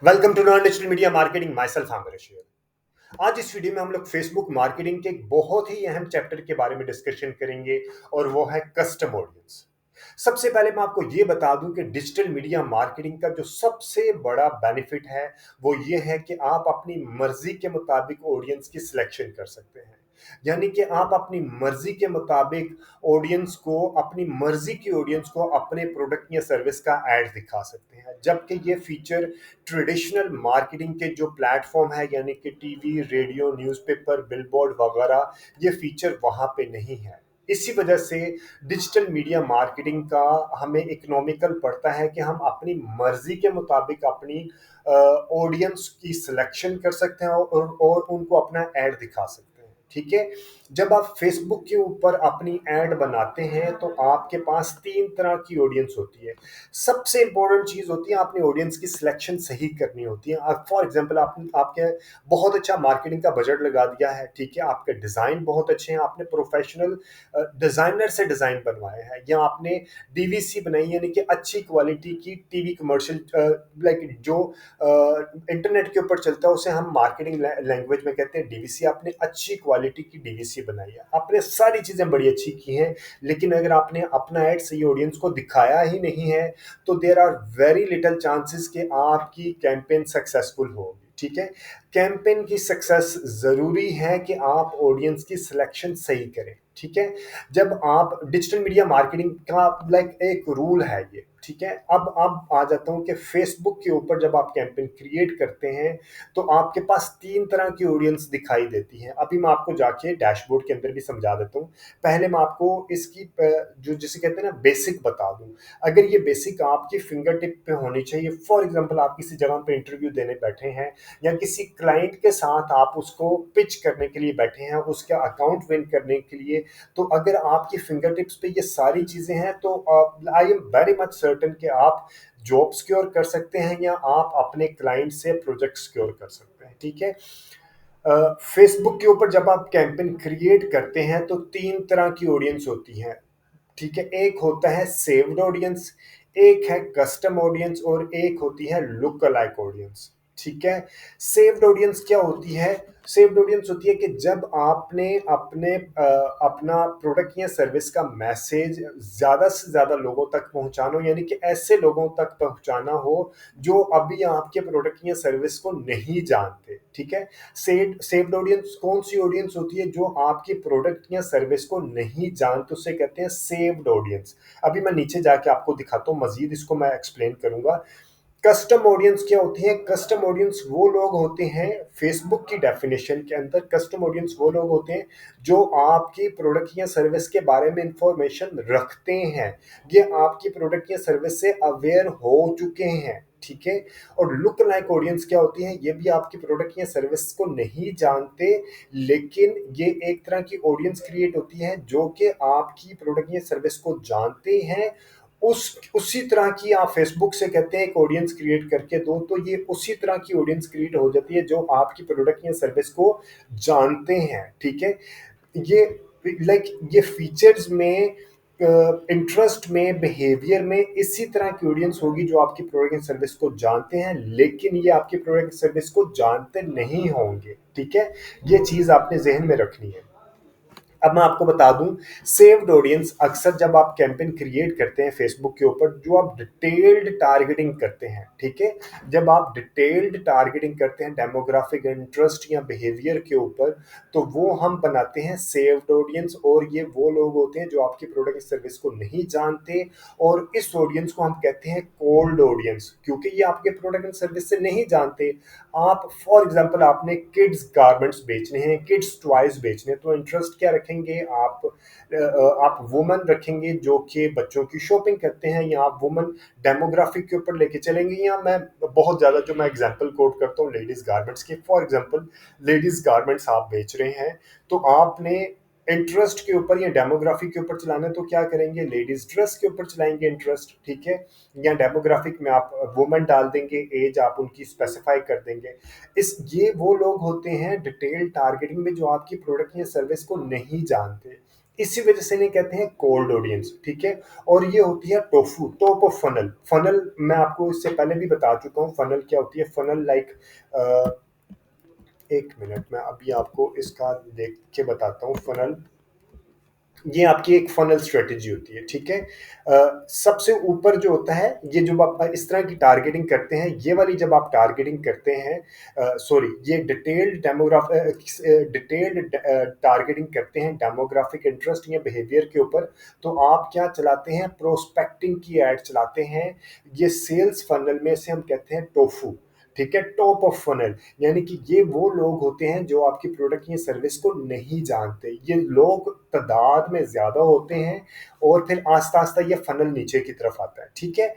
Welcome to non digital media marketing myself Aamir Rashid. आज इस video में हम लोग फेसबुक मार्केटिंग के एक बहुत ही अहम चैप्टर के बारे में डिस्कशन करेंगे और वो है कस्टम ऑडियंस। सबसे पहले मैं आपको ये बता दूं कि डिजिटल मीडिया मार्केटिंग का जो सबसे बड़ा बेनिफिट है वो ये है कि आप अपनी मर्जी के मुताबिक ऑडियंस की सिलेक्शन कर सकते हैं। यानी कि आप अपनी मर्जी के मुताबिक ऑडियंस को अपनी मर्जी की ऑडियंस को अपने प्रोडक्ट या सर्विस का एड दिखा सकते हैं, जबकि ये फीचर ट्रेडिशनल मार्केटिंग के जो प्लेटफॉर्म है यानी कि टीवी, रेडियो, न्यूज़पेपर, बिलबोर्ड वगैरह, ये फीचर वहाँ पे नहीं है। इसी वजह से डिजिटल मीडिया मार्केटिंग का हमें इकोनॉमिकल पड़ता है कि हम अपनी मर्जी के मुताबिक अपनी ऑडियंस की सिलेक्शन कर सकते हैं और उनको अपना ऐड दिखा सकते हैं। ठीक है। जब आप फेसबुक के ऊपर अपनी ऐड बनाते हैं तो आपके पास तीन तरह की ऑडियंस होती है। सबसे इंपॉर्टेंट चीज होती है आपने ऑडियंस की सिलेक्शन सही करनी होती है। फॉर एग्जांपल आपके बहुत अच्छा मार्केटिंग का बजट लगा दिया है, ठीक है, आपके डिजाइन बहुत अच्छे हैं, आपने प्रोफेशनल डिजाइनर से डिजाइन बनवाए हैं, या आपने डीवीसी बनाई यानी कि अच्छी क्वालिटी की टीवी कमर्शियल, लाइक जो इंटरनेट के ऊपर चलता है उसे हम मार्केटिंग लैंग्वेज में कहते हैं डीवीसी। आपने अच्छी क्वालिटी की डीवीसी बनाई है, आपने सारी चीजें बड़ी अच्छी की हैं, लेकिन अगर आपने अपना एड सही ऑडियंस को दिखाया ही नहीं है तो there are very little chances कि आपकी कैंपेन सक्सेसफुल होगी। ठीक है। कैंपेन की सक्सेस जरूरी है कि आप ऑडियंस की सिलेक्शन सही करें। ठीक है। जब आप डिजिटल मीडिया मार्केटिंग का लाइक एक रूल है ये, ठीक है। अब आ जाता हूं कि फेसबुक के ऊपर जब आप कैंपेन क्रिएट करते हैं तो आपके पास तीन तरह की ऑडियंस दिखाई देती है। अभी मैं आपको जाके डैशबोर्ड के अंदर भी समझा देता हूँ। पहले मैं आपको इसकी जो जिसे कहते हैं ना बेसिक बता दूं। अगर ये बेसिक आपकी फिंगर टिप पे होनी चाहिए, फॉर एग्जांपल आप किसी जगह पे इंटरव्यू देने बैठे हैं या किसी क्लाइंट के साथ आप उसको पिच करने के लिए बैठे हैं, उसका अकाउंट विन करने के लिए, तो अगर आपकी फिंगर टिप्स पे ये सारी चीजें हैं तो I am very much certain कि आप जॉब सिक्योर कर सकते हैं या आप अपने क्लाइंट से प्रोजेक्ट सिक्योर कर सकते हैं। ठीक है। फेसबुक के ऊपर जब आप कैंपेन क्रिएट करते हैं तो तीन तरह की ऑडियंस होती है। ठीक है। एक होता है सेव्ड ऑडियंस, एक है कस्टम ऑडियंस और एक होती है लुक अलाइक ऑडियंस। ठीक है। सेव्ड ऑडियंस क्या होती है? सेव्ड ऑडियंस होती है कि जब आपने अपना प्रोडक्ट या सर्विस का मैसेज ज्यादा से ज्यादा लोगों तक पहुंचाना हो, यानी कि ऐसे लोगों तक पहुंचाना हो जो अभी आपके प्रोडक्ट या सर्विस को नहीं जानते। ठीक है। सेव्ड ऑडियंस कौन सी ऑडियंस होती है? जो आपकी प्रोडक्ट या सर्विस को नहीं जानते, उसे कहते हैं सेव्ड ऑडियंस। अभी मैं नीचे जाके आपको दिखाता हूँ, मजीद इसको मैं एक्सप्लेन करूंगा। कस्टम ऑडियंस क्या होती है? कस्टम ऑडियंस वो लोग होते हैं, फेसबुक की डेफिनेशन के अंदर कस्टम ऑडियंस वो लोग होते हैं जो आपकी प्रोडक्ट या सर्विस के बारे में इंफॉर्मेशन रखते हैं, ये आपकी प्रोडक्ट या सर्विस से अवेयर हो चुके हैं। ठीक है। और लुक लाइक ऑडियंस क्या होती है? ये भी आपकी प्रोडक्ट या सर्विस को नहीं जानते, लेकिन ये एक तरह की ऑडियंस क्रिएट होती है जो कि आपकी प्रोडक्ट या सर्विस को जानते हैं। उसी तरह की आप फेसबुक से कहते हैं एक ऑडियंस क्रिएट करके दो, तो ये उसी तरह की ऑडियंस क्रिएट हो जाती है जो आपकी प्रोडक्ट या सर्विस को जानते हैं। ठीक है। ये ये फीचर्स में, इंटरेस्ट में, बिहेवियर में इसी तरह की ऑडियंस होगी जो आपकी प्रोडक्ट एंड सर्विस को जानते हैं, लेकिन ये आपकी प्रोडक्ट एंड सर्विस को जानते नहीं होंगे। ठीक है। ये चीज आपने जहन में रखनी है। अब मैं आपको बता दूं, सेव्ड ऑडियंस अक्सर जब आप कैंपेन क्रिएट करते हैं फेसबुक के ऊपर, जो आप डिटेल्ड टारगेटिंग करते हैं, ठीक है, जब आप डिटेल्ड टारगेटिंग करते हैं डेमोग्राफिक इंटरेस्ट या बिहेवियर के ऊपर, तो वो हम बनाते हैं सेव्ड ऑडियंस। और ये वो लोग होते हैं जो आपकी प्रोडक्ट सर्विस को नहीं जानते, और इस ऑडियंस को हम कहते हैं कोल्ड ऑडियंस, क्योंकि ये आपके प्रोडक्ट एंड सर्विस से नहीं जानते। आप फॉर एग्जांपल आपने किड्स गारमेंट्स बेचने हैं, किड्स टॉयज बेचने हैं, तो इंटरेस्ट क्या रखेंगे आप वुमन रखेंगे जो कि बच्चों की शॉपिंग करते हैं, या आप वुमन डेमोग्राफिक के ऊपर लेके चलेंगे, या मैं बहुत ज्यादा जो मैं एग्जांपल कोट करता हूँ लेडीज गारमेंट्स की, फॉर एग्जांपल लेडीज गारमेंट्स आप बेच रहे हैं, तो आपने इंटरेस्ट के ऊपर या डेमोग्राफिक के ऊपर चलाना है तो क्या करेंगे? लेडीज ड्रेस के ऊपर चलाएंगे इंटरेस्ट। ठीक है। या डेमोग्राफिक में आप वुमेन डाल देंगे, एज आप उनकी स्पेसिफाई कर देंगे। ये वो लोग होते हैं डिटेल टारगेटिंग में जो आपकी प्रोडक्ट या सर्विस को नहीं जानते। इसी वजह से इन्हें कहते हैं कोल्ड ऑडियंस, ठीक है। और ये होती है tofu, top of funnel. Funnel मैं आपको इससे पहले भी बता चुका हूँ, फनल क्या होती है। फनल लाइक, एक मिनट मैं अभी आपको इसका देख के बताता हूँ। फनल, ये आपकी एक फनल स्ट्रेटेजी होती है, ठीक है। सबसे ऊपर जो होता है, ये जब आप इस तरह की टारगेटिंग करते हैं, ये वाली जब आप टारगेटिंग करते हैं, सॉरी, ये डिटेल्ड टारगेटिंग करते हैं डेमोग्राफिक इंटरेस्ट या बिहेवियर के ऊपर, तो आप क्या चलाते हैं, प्रोस्पेक्टिंग की एड चलाते हैं। ये सेल्स फनल में से हम कहते हैं टोफू, ठीक है, टॉप ऑफ फनल। यानी कि ये वो लोग होते हैं जो आपकी प्रोडक्ट या सर्विस को नहीं जानते। ये लोग तादाद में ज़्यादा होते हैं और फिर आस्ता आस्ता ये फनल नीचे की तरफ आता है, ठीक है।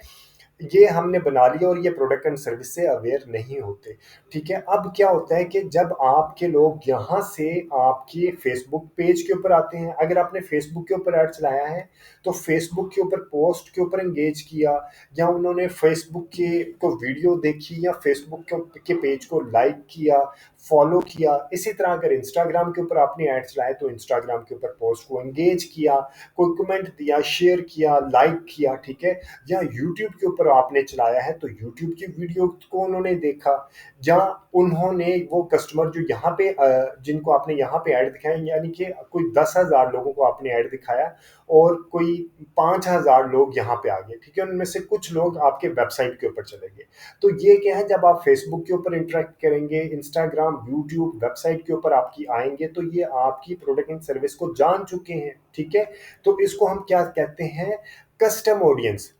ये हमने बना लिया और ये प्रोडक्ट एंड सर्विस से अवेयर नहीं होते, ठीक है। अब क्या होता है कि जब आपके लोग यहाँ से आपके फेसबुक पेज के ऊपर आते हैं, अगर आपने फेसबुक के ऊपर ऐड चलाया है तो फेसबुक के ऊपर पोस्ट के ऊपर एंगेज किया, या उन्होंने फेसबुक के को वीडियो देखी, या फेसबुक के पेज को लाइक किया, फॉलो किया। इसी तरह अगर इंस्टाग्राम के ऊपर आपने ऐड चलाया तो इंस्टाग्राम के ऊपर पोस्ट को एंगेज किया, कोई कमेंट दिया, शेयर किया, लाइक किया, ठीक है। या यूट्यूब के ऊपर आपने चलाया है तो यूट्यूब की वीडियो को उन्होंने देखा, या उन्होंने वो कस्टमर जो यहाँ पे जिनको आपने यहाँ पे ऐड दिखाया, यानी कि कोई 10,000 लोगों को आपने ऐड दिखाया और कोई 5,000 लोग यहाँ पे आ गए, ठीक है। उनमें से कुछ लोग आपके वेबसाइट के ऊपर चले गए। तो ये क्या है, जब आप फेसबुक के ऊपर इंटरेक्ट करेंगे, इंस्टाग्राम, यूट्यूब, वेबसाइट के ऊपर आपकी आएंगे, तो ये आपकी प्रोडक्ट एंड सर्विस को जान चुके हैं, ठीक है। तो इसको हम क्या कहते हैं, कस्टम ऑडियंस।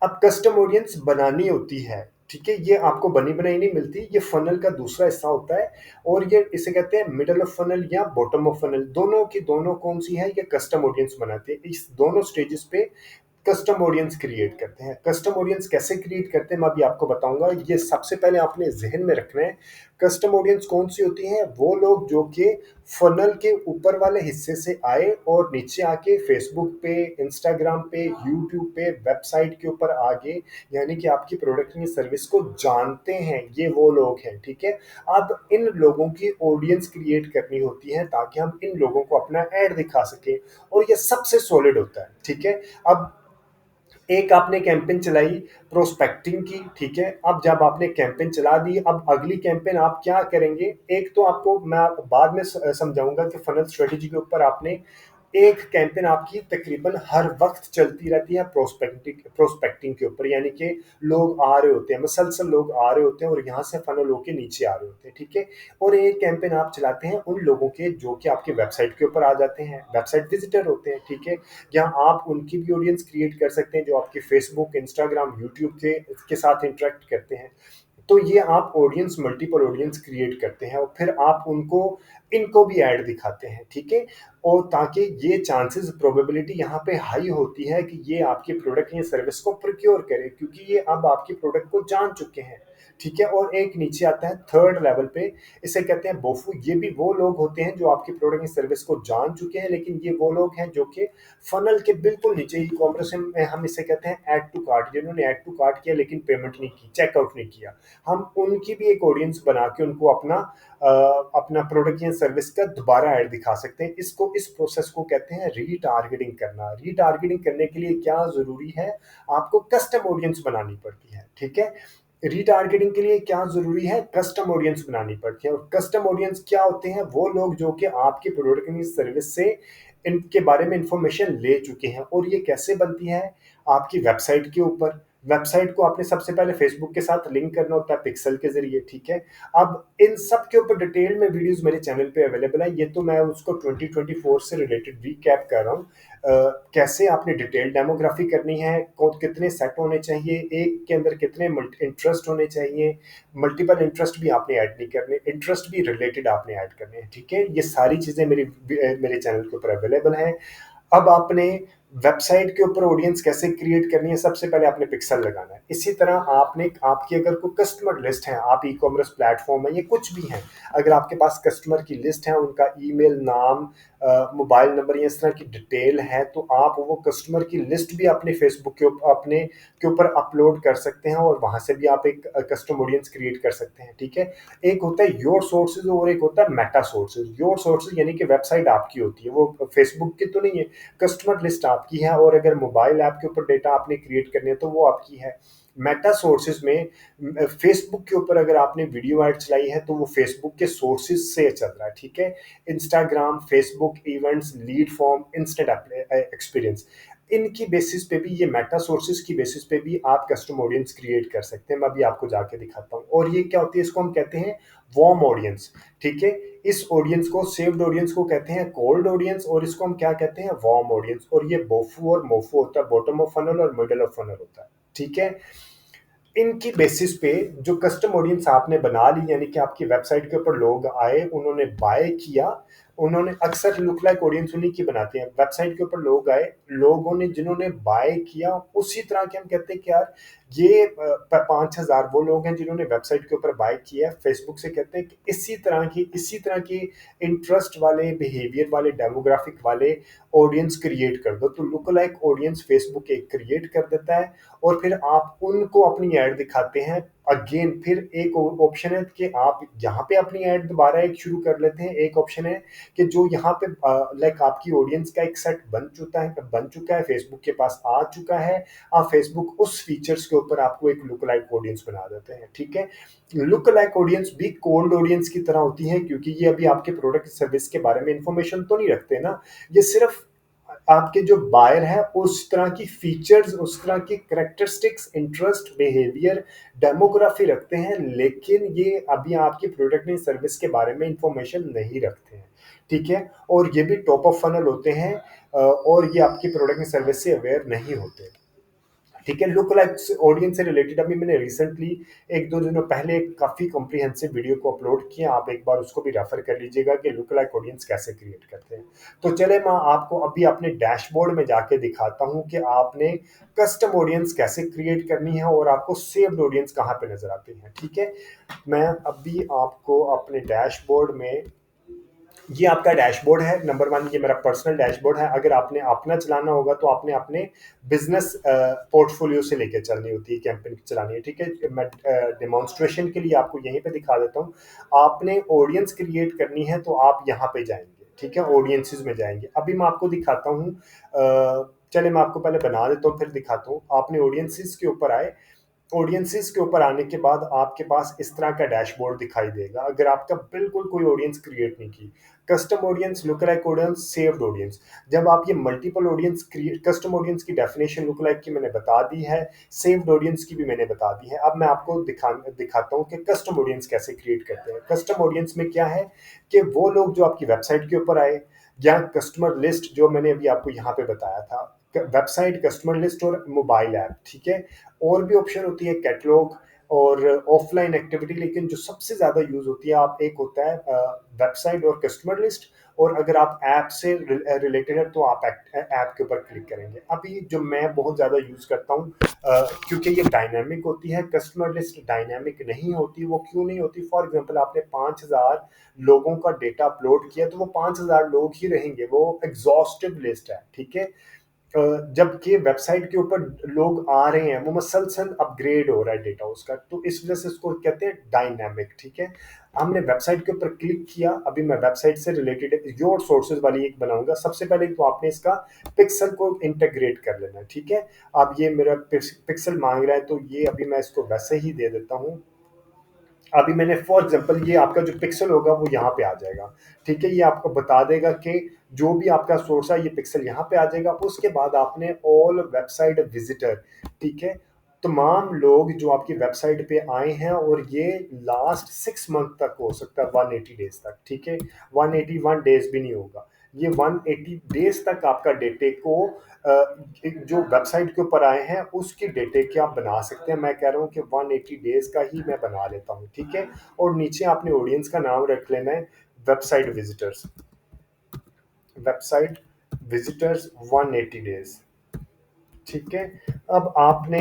अब कस्टम ऑडियंस बनानी होती है, ठीक है। ये आपको बनी बनाई नहीं मिलती, ये फनल का दूसरा हिस्सा होता है। और ये इसे कहते हैं मिडल ऑफ फनल या बॉटम ऑफ फनल। दोनों की दोनों कौन सी है, ये कस्टम ऑडियंस बनाते हैं। इस दोनों स्टेजेस पे कस्टम ऑडियंस क्रिएट करते हैं। कस्टम ऑडियंस कैसे क्रिएट करते हैं मैं अभी आपको बताऊंगा। ये सबसे पहले आपने जहन में रखना है, कस्टम ऑडियंस कौन सी होती है। वो लोग जो कि फनल के ऊपर वाले हिस्से से आए और नीचे आके फेसबुक पे, इंस्टाग्राम पे, यूट्यूब पे, वेबसाइट के ऊपर आगे, यानी कि आपकी प्रोडक्ट या सर्विस को जानते हैं, ये वो लोग हैं, ठीक है। अब इन लोगों की ऑडियंस क्रिएट करनी होती है ताकि हम इन लोगों को अपना ऐड दिखा सकें, और ये सबसे सॉलिड होता है, ठीक है। अब एक आपने कैंपेन चलाई प्रोस्पेक्टिंग की, ठीक है। अब जब आपने कैंपेन चला दी, अब अगली कैंपेन आप क्या करेंगे। एक तो आपको मैं बाद में समझाऊंगा कि फनल स्ट्रेटेजी के ऊपर आपने एक कैंपेन आपकी तकरीबन हर वक्त चलती रहती है प्रोस्पेक्टिंग प्रोस्पेक्टिंग के ऊपर, यानी कि लोग आ रहे होते हैं, मुसलसल लोग आ रहे होते हैं और यहाँ से फनल होके नीचे आ रहे होते हैं, ठीक है। और एक कैंपेन आप चलाते हैं उन लोगों के जो कि आपके वेबसाइट के ऊपर आ जाते हैं, वेबसाइट विजिटर होते हैं, ठीक है। या आप उनकी भी ऑडियंस क्रिएट कर सकते हैं जो आपके फेसबुक, इंस्टाग्राम, यूट्यूब के साथ इंटरेक्ट करते हैं। तो ये आप ऑडियंस, मल्टीपल ऑडियंस क्रिएट करते हैं और फिर आप उनको इनको भी ऐड दिखाते हैं, ठीक है। और ताकि ये चांसेस, प्रोबेबिलिटी यहाँ पे हाई होती है कि ये आपके प्रोडक्ट या सर्विस को प्रोक्योर करें, क्योंकि ये अब आपके प्रोडक्ट को जान चुके हैं, ठीक है। और एक नीचे आता है थर्ड लेवल पे, इसे कहते हैं बोफू। ये भी वो लोग होते हैं जो आपकी प्रोडक्ट या सर्विस को जान चुके हैं, लेकिन ये वो लोग हैं जो कि फनल के बिल्कुल नीचे, ई कॉमर्स में हम इसे कहते हैं ऐड टू कार्ट, जिन्होंने ऐड टू कार्ट किया लेकिन पेमेंट नहीं की, चेकआउट नहीं किया। हम उनकी भी एक ऑडियंस बना के उनको अपना प्रोडक्ट या सर्विस का दोबारा ऐड दिखा सकते हैं। इस प्रोसेस को कहते हैं रीटारगेटिंग करना। रीटारगेटिंग करने के लिए क्या जरूरी है, आपको कस्टम ऑडियंस बनानी पड़ती है, ठीक है। रीटारगेटिंग के लिए क्या जरूरी है, कस्टम ऑडियंस बनानी पड़ती है। और कस्टम ऑडियंस क्या होते हैं, वो लोग जो कि आपके प्रोडक्ट या सर्विस से इनके बारे में इंफॉर्मेशन ले चुके हैं। और ये कैसे बनती है, आपकी वेबसाइट के ऊपर। वेबसाइट को आपने सबसे पहले फेसबुक के साथ लिंक करना होता है पिक्सल के जरिए, ठीक है। अब इन सब के ऊपर डिटेल में वीडियोस मेरे चैनल पे अवेलेबल है। ये तो मैं उसको 2024 से रिलेटेड रीकैप कर रहा हूँ। कैसे आपने डिटेल डेमोग्राफी करनी है, कितने सेट होने चाहिए, एक के अंदर कितने इंटरेस्ट होने चाहिए, मल्टीपल इंटरेस्ट भी आपने ऐड नहीं करने, इंटरेस्ट भी रिलेटेड आपने ऐड करने हैं, ठीक है। ये सारी चीज़ें मेरे चैनल के ऊपर अवेलेबल हैं। अब आपने वेबसाइट के ऊपर ऑडियंस कैसे क्रिएट करनी है, सबसे पहले आपने पिक्सल लगाना है। इसी तरह आपने आपकी अगर कोई कस्टमर लिस्ट है, आप ई कॉमर्स प्लेटफॉर्म है, ये कुछ भी है, अगर आपके पास कस्टमर की लिस्ट है, उनका ईमेल, नाम, मोबाइल नंबर, ये इस तरह की डिटेल है, तो आप वो कस्टमर की लिस्ट भी अपने फेसबुक के ऊपर अपने के ऊपर अपलोड कर सकते हैं और वहां से भी आप एक कस्टम ऑडियंस क्रिएट कर सकते हैं। ठीक है, एक होता है योर सोर्सेज और एक होता है मेटा सोर्सेज। योर सोर्सेज यानी कि वेबसाइट आपकी होती है, वो फेसबुक की तो नहीं है, कस्टमर लिस्ट आपकी है, और अगर मोबाइल ऐप के ऊपर डेटा आपने क्रिएट करनी है तो वो आपकी है। मेटा सोर्सेज में फेसबुक के ऊपर अगर आपने वीडियो ऐड चलाई है तो वो फेसबुक के सोर्सेज से चल रहा है। ठीक है, Instagram, Facebook events, lead form, instant experience, इनकी बेसिस पे भी, ये मेटा सोर्सेज की बेसिस पे भी आप कस्टम ऑडियंस क्रिएट कर सकते हैं। मैं अभी आपको जाके दिखाता हूँ। और ये क्या होती है, इसको हम कहते हैं वार्म ऑडियंस। ठीक है, इस ऑडियंस को, सेव्ड ऑडियंस को कहते हैं कोल्ड ऑडियंस, और इसको हम क्या कहते हैं, वार्म ऑडियंस। और ये बोफू और मोफू होता है, बॉटम ऑफ फनल और मिडल ऑफ फनल होता है। ठीक है, इनकी बेसिस पे जो कस्टम ऑडियंस आपने बना ली, यानी कि आपकी वेबसाइट के ऊपर लोग आए, उन्होंने बाय किया, उन्होंने, अक्सर लुक लाइक ऑडियंस उन्हीं की बनाते हैं। वेबसाइट के ऊपर लोग आए, लोगों ने जिन्होंने बाय किया, उसी तरह के हम कहते हैं कि यार ये 5,000 वो लोग हैं जिन्होंने वेबसाइट के ऊपर बाय किया है। फेसबुक से कहते हैं कि इसी तरह की इंटरेस्ट वाले, बिहेवियर वाले, डेमोग्राफिक वाले ऑडियंस क्रिएट कर दो। तो लुक लाइक ऑडियंस फेसबुक एक क्रिएट कर देता है और फिर आप उनको अपनी ऐड दिखाते हैं। अगेन फिर एक ऑप्शन है कि आप यहाँ पे अपनी ऐड दोबारा एक शुरू कर लेते हैं। एक ऑप्शन है कि जो यहाँ पे लाइक आपकी ऑडियंस का एक सेट बन चुका है, फेसबुक के पास आ चुका है, आप फेसबुक उस फीचर्स के ऊपर आपको एक लुक लाइक ऑडियंस बना देते हैं। ठीक है, लुक लाइक ऑडियंस भी कोल्ड ऑडियंस की तरह होती है, क्योंकि ये अभी आपके प्रोडक्ट सर्विस के बारे में इंफॉर्मेशन तो नहीं रखते ना, ये सिर्फ आपके जो बायर है उस तरह की फीचर्स, उस तरह की करेक्टरिस्टिक्स, इंटरेस्ट, बिहेवियर, डेमोग्राफी रखते हैं, लेकिन ये अभी आपकी प्रोडक्ट नहीं सर्विस के बारे में इंफॉर्मेशन नहीं रखते हैं। ठीक है, और ये भी टॉप ऑफ फनल होते हैं, और ये आपकी प्रोडक्ट सर्विस से अवेयर नहीं होते। ठीक है, लुक लाइक ऑडियंस से रिलेटेड अभी मैंने रिसेंटली एक दो दिनों पहले एक काफ़ी कॉम्प्रिहेंसिव वीडियो को अपलोड किया, आप एक बार उसको भी रेफर कर लीजिएगा कि लुक लाइक ऑडियंस कैसे क्रिएट करते हैं। तो चले मैं आपको अभी अपने डैशबोर्ड में जाके दिखाता हूँ कि आपने कस्टम ऑडियंस कैसे क्रिएट करनी है और आपको सेव्ड ऑडियंस कहाँ पे नजर आती है। ठीक है, मैं अभी आपको अपने डैशबोर्ड में, ये आपका डैशबोर्ड है नंबर वन, ये मेरा पर्सनल डैशबोर्ड है। अगर आपने अपना चलाना होगा तो आपने अपने बिजनेस पोर्टफोलियो से लेकर चलनी होती है, कैंपेन चलानी है। ठीक है, मैं डेमोन्स्ट्रेशन के लिए आपको यहीं पे दिखा देता हूँ। आपने ऑडियंस क्रिएट करनी है तो आप यहाँ पे जाएंगे। ठीक है, ऑडियंसेस में जाएंगे। अभी मैं आपको दिखाता हूँ, चले मैं आपको पहले बना देता हूँ फिर दिखाता हूँ। आपने ऑडियंसेस के ऊपर आए, ऑडियंसेस के ऊपर आने के बाद आपके पास इस तरह का डैशबोर्ड दिखाई देगा। अगर आपका बिल्कुल कोई ऑडियंस क्रिएट नहीं की, custom audience, look like audience, saved audience, जब आप ये multiple audience create, custom audience की डेफिनेशन लुक लाइक की मैंने बता दी है, सेव्ड ऑडियंस की भी मैंने बता दी है। अब मैं आपको दिखाता हूँ कि कस्टम ऑडियंस कैसे क्रिएट करते हैं। कस्टम ऑडियंस में क्या है कि वो लोग जो आपकी वेबसाइट के ऊपर आए, या कस्टमर लिस्ट जो मैंने अभी आपको यहाँ पे बताया था, वेबसाइट, कस्टमर लिस्ट और मोबाइल ऐप। ठीक है, और भी ऑप्शन होती है कैटलॉग और ऑफलाइन एक्टिविटी, लेकिन जो सबसे ज़्यादा यूज़ होती है, आप, एक होता है वेबसाइट और कस्टमर लिस्ट, और अगर आप ऐप से रिलेटेड है तो आप ऐप के ऊपर क्लिक करेंगे। अभी जो मैं बहुत ज़्यादा यूज़ करता हूँ, क्योंकि ये डायनामिक होती है, कस्टमर लिस्ट डायनामिक नहीं होती। वो क्यों नहीं होती? फॉर एग्जांपल आपने 5,000 लोगों का डेटा अपलोड किया तो वो 5,000 लोग ही रहेंगे, वो एग्जॉस्टिव लिस्ट है। ठीक है, जबकि वेबसाइट के ऊपर लोग आ रहे हैं, वो मसलसल अपग्रेड हो रहा है डेटा उसका, तो इस वजह से इसको कहते हैं डायनामिक। ठीक है, हमने वेबसाइट के ऊपर क्लिक किया। अभी मैं वेबसाइट से रिलेटेड योर सोर्सेज वाली एक बनाऊंगा। सबसे पहले तो आपने इसका पिक्सल को इंटीग्रेट कर लेना है। ठीक है, अब ये मेरा पिक्सल मांग रहा है तो ये अभी मैं इसको वैसे ही दे देता हूँ। अभी मैंने फॉर एग्जांपल, ये आपका जो पिक्सल होगा वो यहाँ पे आ जाएगा। ठीक है, ये आपको बता देगा कि जो भी आपका सोर्स है ये पिक्सल यहाँ पे आ जाएगा। उसके बाद आपने ऑल वेबसाइट विजिटर, ठीक है, तमाम लोग जो आपकी वेबसाइट पे आए हैं, और ये लास्ट 6 मंथ तक हो सकता है, 180 डेज तक। ठीक है, 181 डेज भी नहीं होगा, ये 180 डेज तक आपका डेटे को जो वेबसाइट के ऊपर आए हैं उसकी डेटे के आप बना सकते हैं। मैं कह रहा हूँ कि 180 डेज का ही मैं बना लेता हूँ। ठीक है, और नीचे आपने ऑडियंस का नाम रख लेना है website visitors, website visitors 180 days. ठीक है। अब आपने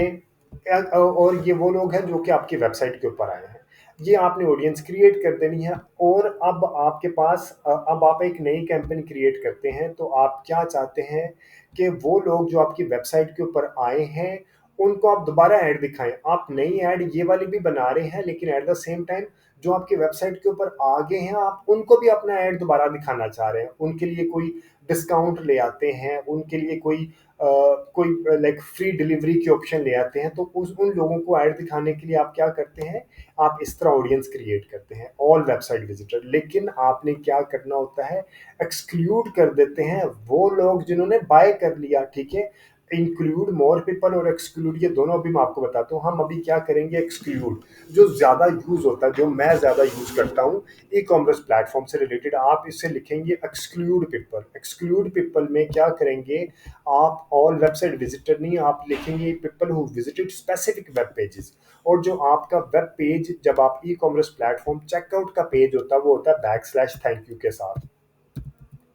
और ये वो लोग हैं जो कि आपकी वेबसाइट के ऊपर आए हैं, ये आपने ऑडियंस क्रिएट कर देनी है। और अब आपके पास अब आप एक नई कैंपेन क्रिएट करते हैं, तो आप क्या चाहते हैं कि वो लोग जो आपकी वेबसाइट के ऊपर आए हैं उनको आप दोबारा ऐड दिखाएं। आप नई ऐड ये वाली भी बना रहे हैं, लेकिन एट द सेम टाइम जो आपकी वेबसाइट के ऊपर आ गए हैं आप उनको भी अपना ऐड दोबारा दिखाना चाह रहे हैं। उनके लिए कोई डिस्काउंट ले आते हैं, उनके लिए कोई लाइक फ्री डिलीवरी के ऑप्शन ले आते हैं, तो उस उन लोगों को ऐड दिखाने के लिए आप क्या करते हैं, आप इस तरह ऑडियंस क्रिएट करते हैं, ऑल वेबसाइट विजिटर। लेकिन आपने क्या करना होता है, एक्सक्लूड कर देते हैं वो लोग जिन्होंने बाय कर लिया। ठीक है, इंक्लूड मोर पीपल और एक्सक्लूड ये दोनों अभी मैं आपको बताता हूँ। हम अभी क्या करेंगे, एक्सक्लूड जो ज़्यादा यूज़ होता है, जो मैं ज़्यादा यूज़ करता हूँ ई कॉमर्स प्लेटफॉर्म से रिलेटेड, आप इससे लिखेंगे एक्सक्लूड पीपल। एक्सक्लूड पीपल में क्या करेंगे, आप ऑल वेबसाइट विजिटर नहीं, आप लिखेंगे people who visited specific web pages. और जो आपका वेब पेज, जब आप ई कॉमर्स प्लेटफॉर्म चेकआउट का पेज होता है, वो होता है बैकस्लैश थैंक यू के साथ।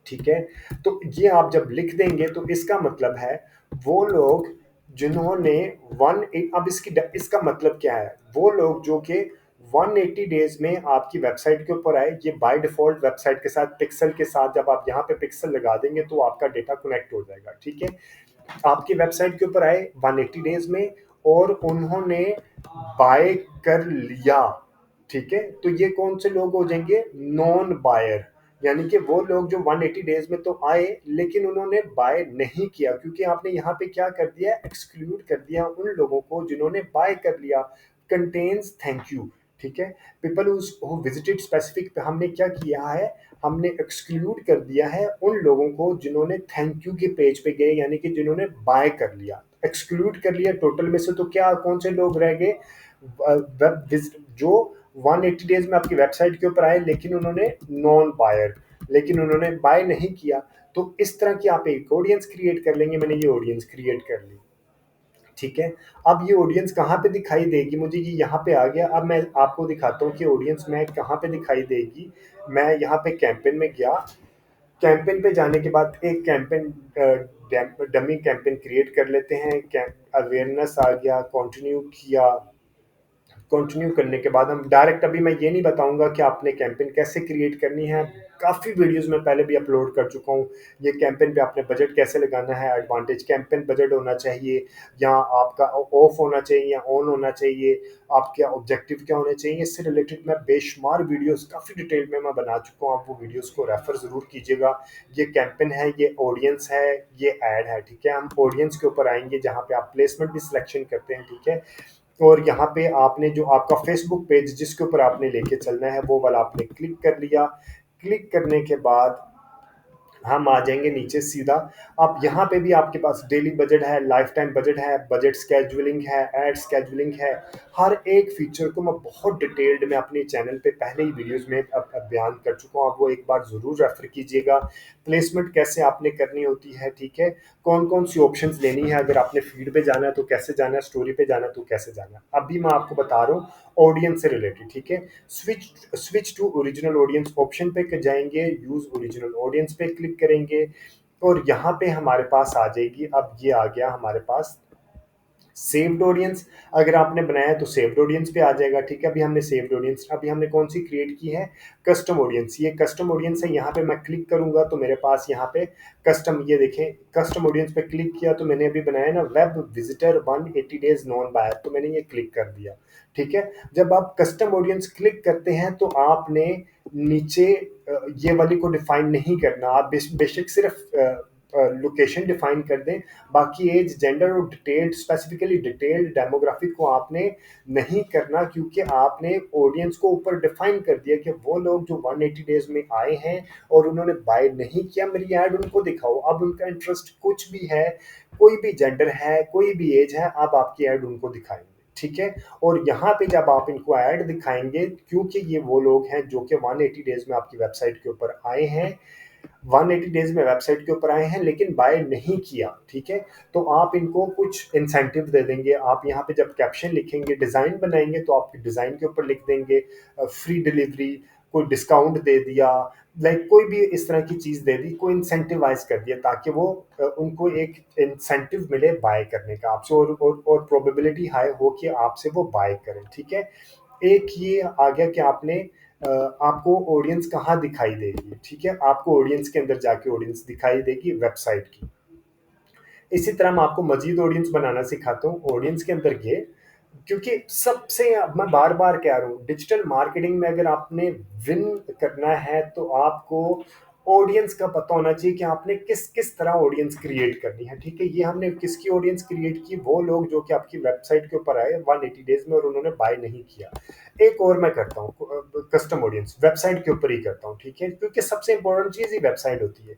ठीक है, तो ये आप जब लिख देंगे तो इसका मतलब है वो लोग जिन्होंने वन अब इसका मतलब क्या है, वो लोग जो कि 180 डेज में आपकी वेबसाइट के ऊपर आए। ये बाय डिफॉल्ट वेबसाइट के साथ पिक्सल के साथ, जब आप यहाँ पे पिक्सल लगा देंगे तो आपका डेटा कनेक्ट हो जाएगा। ठीक है, आपकी वेबसाइट के ऊपर आए 180 डेज में और उन्होंने बाय कर लिया। ठीक है, तो ये कौन से लोग हो जाएंगे, नॉन बायर। यानी कि वो लोग जो 180 डेज में तो आए लेकिन उन्होंने बाय नहीं किया, क्योंकि आपने यहाँ पे क्या कर दिया, एक्सक्लूड कर दिया उन लोगों को जिन्होंने बाय कर लिया। Contains thank you. ठीक है, पीपल हु विजिटेड स्पेसिफिक पे हमने क्या किया है, हमने एक्सक्लूड कर दिया है उन लोगों को जिन्होंने थैंक यू के पेज पे गए, यानी कि जिन्होंने बाय कर लिया। एक्सक्लूड कर लिया टोटल में से, तो क्या कौन से लोग रह गए, जो 180 डेज में आपकी वेबसाइट के ऊपर आए लेकिन उन्होंने नॉन बायर, लेकिन उन्होंने बाय नहीं किया। तो इस तरह की आप एक ऑडियंस क्रिएट कर लेंगे। मैंने ये ऑडियंस क्रिएट कर ली। ठीक है, अब ये ऑडियंस कहाँ पे दिखाई देगी, मुझे ये यहाँ पे आ गया। अब मैं आपको दिखाता हूँ कि ऑडियंस में कहाँ पे दिखाई देगी। मैं यहाँ पे कैंपेन में गया, कैंपेन पे जाने के बाद एक कैंपेन डमी कैंपेन क्रिएट कर लेते हैं। अवेयरनेस आ गया, कंटिन्यू किया। कंटिन्यू करने के बाद हम डायरेक्ट, अभी मैं ये नहीं बताऊंगा कि आपने कैंपेन कैसे क्रिएट करनी है, काफ़ी वीडियोस में पहले भी अपलोड कर चुका हूँ। ये कैंपेन पे आपने बजट कैसे लगाना है, एडवांटेज कैंपेन बजट होना चाहिए, या आपका ऑफ होना चाहिए या ऑन होना चाहिए, आपके ऑब्जेक्टिव क्या होने चाहिए, इससे रिलेटेड मैं बेशुमार वीडियोस काफ़ी डिटेल में मैं बना चुका हूँ। आप वो वीडियोस को रेफर ज़रूर कीजिएगा। ये कैंपेन है, ये ऑडियंस है, ये ऐड है। ठीक है, हम ऑडियंस के ऊपर आएंगे जहाँ पे आप प्लेसमेंट भी सिलेक्शन करते हैं। ठीक है, और यहाँ पे आपने जो आपका फेसबुक पेज जिसके ऊपर आपने लेके चलना है वो वाला आपने क्लिक कर लिया। क्लिक करने के बाद हम आ जाएंगे नीचे सीधा। अब यहाँ पे भी आपके पास डेली बजट है, लाइफ टाइम बजट है, बजट स्केजुअलिंग है, एड स्केजुअलिंग है। हर एक फीचर को मैं बहुत डिटेल्ड में अपने चैनल पे पहले ही वीडियोस में अब बयान कर चुका हूँ। आप वो एक बार ज़रूर रेफर कीजिएगा। प्लेसमेंट कैसे आपने करनी होती है, ठीक है, कौन कौन सी ऑप्शंस लेनी है, अगर आपने फीड पे जाना है तो कैसे जाना है, स्टोरी पे जाना है तो कैसे जाना है। अभी मैं आपको बता रहा हूँ ऑडियंस से रिलेटेड। ठीक है, switch switch to original audience option पे जाएंगे, यूज ओरिजिनल ऑडियंस पे क्लिक करेंगे और यहाँ पे हमारे पास आ जाएगी। अब ये आ गया हमारे पास सेव्ड ऑडियंस। अगर आपने बनाया है तो सेव्ड ऑडियंस पे आ जाएगा। ठीक है, अभी हमने सेव्ड ऑडियंस, अभी हमने कौन सी क्रिएट की है, कस्टम ऑडियंस। ये कस्टम ऑडियंस है, यहाँ पे मैं क्लिक करूंगा तो मेरे पास यहाँ पे कस्टम, ये देखें कस्टम ऑडियंस पे क्लिक किया तो मैंने अभी बनाया ना web visitor 180 days non buyer, तो मैंने ये क्लिक कर दिया। ठीक है, जब आप कस्टम ऑडियंस क्लिक करते हैं तो आपने नीचे ये वाली को डिफाइन नहीं करना, आप बेशक सिर्फ लोकेशन डिफाइन कर दें, बाकी एज जेंडर और डिटेल्ड स्पेसिफिकली डिटेल्ड डेमोग्राफिक को आपने नहीं करना, क्योंकि आपने ऑडियंस को ऊपर डिफाइन कर दिया कि वो लोग जो 180 डेज में आए हैं और उन्होंने बाय नहीं किया, मेरी ऐड उनको दिखाओ। अब उनका इंटरेस्ट कुछ भी है, कोई भी जेंडर है, कोई भी एज है, अब आपकी ऐड उनको दिखाएंगे। ठीक है, और यहाँ पे जब आप इनको ऐड दिखाएंगे, क्योंकि ये वो लोग हैं जो कि 180 डेज में आपकी वेबसाइट के ऊपर आए हैं, 180 डेज में वेबसाइट के ऊपर आए हैं लेकिन बाय नहीं किया। ठीक है, तो आप इनको कुछ इंसेंटिव दे देंगे। आप यहाँ पे जब कैप्शन लिखेंगे, डिज़ाइन बनाएंगे तो आप डिज़ाइन के ऊपर लिख देंगे फ्री डिलीवरी, कोई डिस्काउंट दे दिया, लाइक कोई भी इस तरह की चीज़ दे दी, कोई इंसेंटिवाइज कर दिया ताकि वो उनको एक इंसेंटिव मिले बाय करने का आपसे, और प्रोबेबिलिटी हाई हो कि आपसे वो बाय करें, ठीक है। एक ये आ गया कि आपने आपको ऑडियंस कहाँ दिखाई देगी, ठीक है, आपको ऑडियंस के अंदर जाके ऑडियंस दिखाई देगी वेबसाइट की। इसी तरह मैं आपको मजीद ऑडियंस बनाना सिखाता हूँ। ऑडियंस के अंदर ये, क्योंकि सबसे, अब मैं बार बार कह रहा हूँ, डिजिटल मार्केटिंग में अगर आपने विन करना है तो आपको ऑडियंस का पता होना चाहिए कि आपने किस किस तरह ऑडियंस क्रिएट करनी है, ठीक है। ये हमने किसकी ऑडियंस क्रिएट की, वो लोग जो कि आपकी वेबसाइट के ऊपर आए 180 डेज में और उन्होंने बाय नहीं किया। एक और मैं करता हूँ कस्टम ऑडियंस, वेबसाइट के ऊपर ही करता हूँ, ठीक है, क्योंकि सबसे इंपॉर्टेंट चीज़ ही वेबसाइट होती है।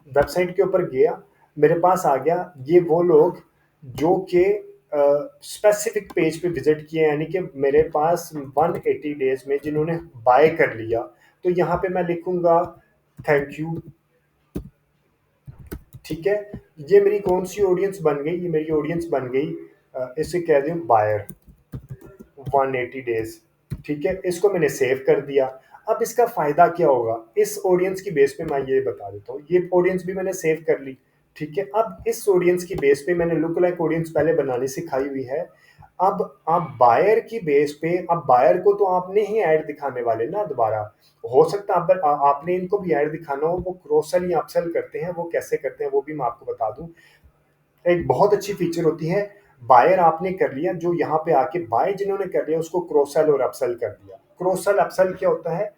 वेबसाइट के ऊपर गया, मेरे पास आ गया ये वो लोग जो कि स्पेसिफिक पेज पे विजिट किए, यानी कि मेरे पास 180 डेज में जिन्होंने बाय कर लिया। तो यहाँ पे मैं लिखूंगा थैंक यू, ठीक है। ये मेरी कौन सी ऑडियंस बन गई, ये मेरी ऑडियंस बन गई, इसे कह दूं बायर 180 डेज, ठीक है। इसको मैंने सेव कर दिया। अब इसका फायदा क्या होगा, इस ऑडियंस की बेस पे मैं ये बता देता हूँ। ये ऑडियंस भी मैंने सेव कर ली, ठीक है। अब इस ऑडियंस की बेस पे मैंने लुक लाइक ऑडियंस पहले बनानी सिखाई हुई है। अब आप बायर की बेस पे, अब बायर को तो आपने ही ऐड दिखाने वाले ना दोबारा। हो सकता है आपने इनको भी ऐड दिखाना हो, वो क्रॉस सेल या अपसेल करते हैं, वो कैसे करते हैं वो भी मैं आपको बता दूं। एक बहुत अच्छी फीचर होती है, बायर आपने कर लिया, जो यहाँ पे आके बाय जिन्होंने कर लिया उसको क्रॉस सेल और अपसेल कर दिया। क्रॉस सेल अपसेल क्या होता है,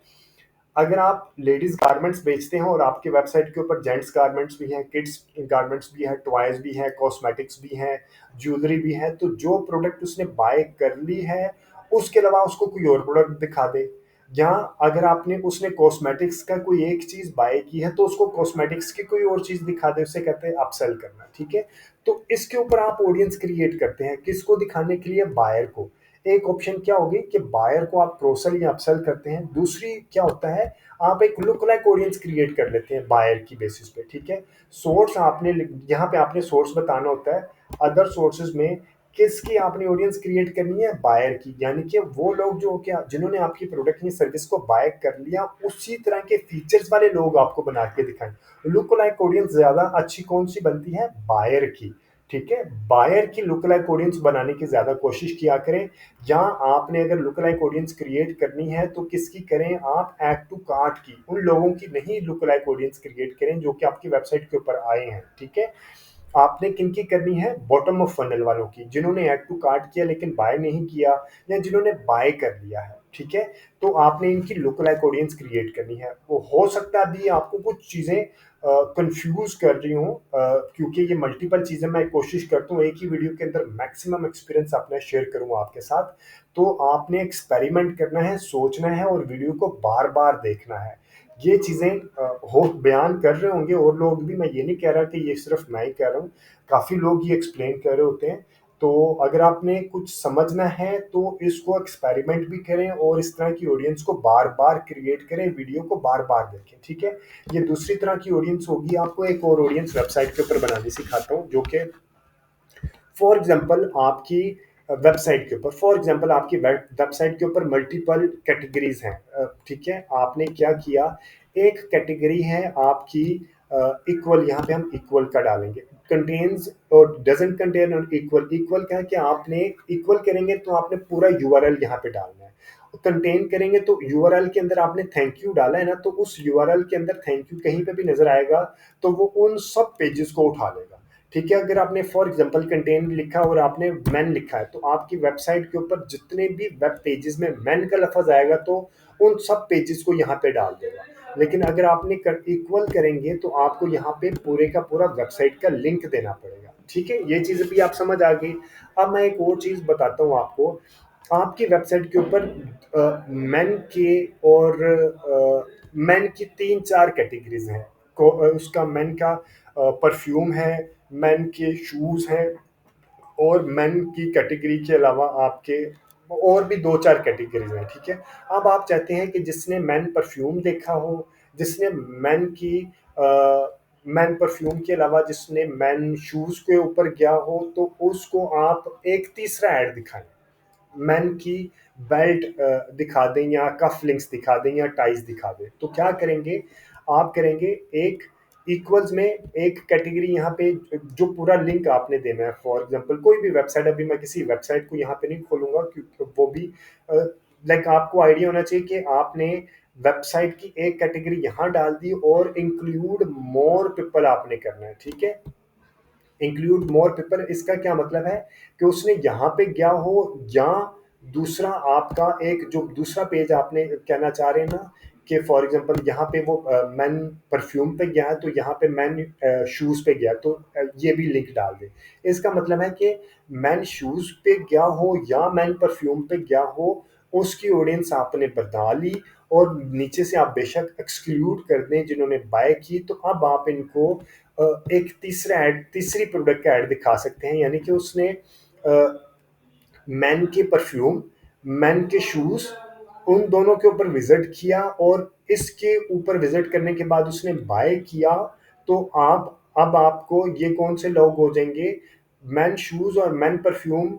अगर आप लेडीज गारमेंट्स बेचते हैं और आपके वेबसाइट के ऊपर जेंट्स गारमेंट्स भी हैं, किड्स गारमेंट्स भी हैं, टॉयज भी हैं, कॉस्मेटिक्स भी हैं, ज्वेलरी भी है, तो जो प्रोडक्ट उसने बाय कर ली है उसके अलावा उसको कोई और प्रोडक्ट दिखा दे। यहाँ अगर आपने उसने कॉस्मेटिक्स का कोई एक चीज बाय की है तो उसको कॉस्मेटिक्स की कोई और चीज दिखा दे, उसे कहते हैं अपसेल करना, ठीक है। तो इसके ऊपर आप ऑडियंस क्रिएट करते हैं, किसको दिखाने के लिए, बायर को। एक ऑप्शन क्या होगी कि बायर को आप क्रोसल या अपसेल करते हैं, दूसरी क्या होता है, आप एक लुक लाइक ऑडियंस क्रिएट कर लेते हैं बायर की बेसिस पे, ठीक है। सोर्स आपने, यहाँ पे आपने सोर्स बताना होता है। अदर सोर्सेज में किसकी आपने ऑडियंस क्रिएट करनी है, बायर की, यानी कि वो लोग जो क्या जिन्होंने आपकी प्रोडक्ट या सर्विस को बाय कर लिया, उसी तरह के फीचर्स वाले लोग आपको बना के दिखाएं। लुक लाइक ऑडियंस ज्यादा अच्छी कौन सी बनती है, बायर की, ठीक है। बायर की लुक लाइक ऑडियंस बनाने की ज्यादा कोशिश किया करें। या आपने अगर लुक लाइक ऑडियंस क्रिएट करनी है तो किसकी करें, आप ऐड टू कार्ट की, उन लोगों की नहीं लुक लाइक ऑडियंस क्रिएट करें जो कि आपकी वेबसाइट के ऊपर आए हैं, ठीक है। आपने किनकी करनी है, बॉटम ऑफ फनल वालों की, जिन्होंने ऐड टू कार्ट किया लेकिन बाय नहीं किया, या जिन्होंने बाय कर लिया है, ठीक है। तो आपने इनकी लुक लाइक ऑडियंस क्रिएट करनी है। वो हो सकता है अभी आपको कुछ चीजें कंफ्यूज कर रही हूँ, क्योंकि ये मल्टीपल चीजें मैं कोशिश करता हूँ एक ही वीडियो के अंदर मैक्सिमम एक्सपीरियंस अपना शेयर करूँ आपके साथ। तो आपने एक्सपेरिमेंट करना है, सोचना है और वीडियो को बार बार देखना है। ये चीज़ें हो बयान कर रहे होंगे और लोग भी, मैं ये नहीं कह रहा कि ये सिर्फ मैं ही कह रहा हूँ, काफ़ी लोग ये एक्सप्लेन कर रहे होते हैं। तो अगर आपने कुछ समझना है तो इसको एक्सपेरिमेंट भी करें और इस तरह की ऑडियंस को बार बार क्रिएट करें, वीडियो को बार बार देखें, ठीक है। ये दूसरी तरह की ऑडियंस होगी। आपको एक और ऑडियंस वेबसाइट के ऊपर बनाने सिखाता हूँ, जो कि फॉर एग्जांपल आपकी वेबसाइट के ऊपर, फॉर एग्जांपल आपकी वेबसाइट के ऊपर मल्टीपल कैटेगरीज हैं, ठीक है। आपने क्या किया, एक कैटेगरी है आपकी इक्वल, यहाँ पे हम इक्वल का डालेंगे, कंटेन्स और डजंट कंटेन और इक्वल। इक्वल क्या है कि आपने इक्वल करेंगे तो आपने पूरा यूआरएल यहाँ पे डालना है। कंटेन करेंगे तो यूआरएल के अंदर आपने थैंक यू डाला है ना, तो उस यूआरएल के अंदर थैंक यू कहीं पे भी नजर आएगा तो वो उन सब पेजेस को उठा लेगा, ठीक है। अगर आपने फॉर एग्जांपल कंटेन लिखा और आपने मैन लिखा है तो आपकी वेबसाइट के ऊपर जितने भी वेब पेजेस में मैन का लफ्ज आएगा तो उन सब पेजेस को यहाँ पे डाल देगा। लेकिन अगर आपने इक्वल करेंगे तो आपको यहाँ पे पूरे का पूरा वेबसाइट का लिंक देना पड़ेगा, ठीक है। ये चीज़ भी आप समझ आ गई। अब मैं एक और चीज़ बताता हूँ आपको। आपकी वेबसाइट के ऊपर मेन के और मेन की तीन चार कैटेगरीज हैं। उसका मेन का परफ्यूम है, मेन के शूज हैं, और मेन की कैटेगरी के अलावा आपके और भी दो चार कैटेगरीज हैं, ठीक है। अब आप चाहते हैं कि जिसने मैन परफ्यूम देखा हो, जिसने मैन की मैन परफ्यूम के अलावा जिसने मैन शूज के ऊपर गया हो, तो उसको आप एक तीसरा ऐड दिखाएं, मैन की बेल्ट दिखा दें या कफ लिंक्स दिखा दें या टाइज दिखा दें, तो क्या करेंगे आप, करेंगे एक इक्वल्स में एक कैटेगरी यहाँ पे जो पूरा लिंक आपने देना है। फॉर एग्जांपल कोई भी वेबसाइट, अभी मैं किसी वेबसाइट को यहाँ पे नहीं खोलूंगा क्योंकि वो भी लाइक आपको आइडिया होना चाहिए कि आपने वेबसाइट की एक कैटेगरी यहाँ डाल दी और इंक्लूड मोर पीपल आपने करना है, ठीक है। इंक्लूड मोर पीपल, इसका क्या मतलब है कि उसने यहाँ पे गया हो या दूसरा आपका एक जो दूसरा पेज आपने कहना चाह रहे हैं ना कि फॉर एग्जांपल यहाँ पे वो मैन परफ्यूम पे गया है तो यहाँ पे मैन शूज पे गया, तो ये भी लिंक डाल दे। इसका मतलब है कि मैन शूज पे गया हो या मैन परफ्यूम पे गया हो, उसकी ऑडियंस आपने बता ली और नीचे से आप बेशक एक्सक्लूड कर दें जिन्होंने बाय की, तो अब आप इनको एक तीसरा ऐड, तीसरी प्रोडक्ट का ऐड दिखा सकते हैं। यानी कि उसने मैन के परफ्यूम, मैन के शूज, उन दोनों के ऊपर विजिट किया और इसके ऊपर विजिट करने के बाद उसने बाय किया, तो आप अब आपको ये कौन से लोग हो जाएंगे, मैन शूज और मैन परफ्यूम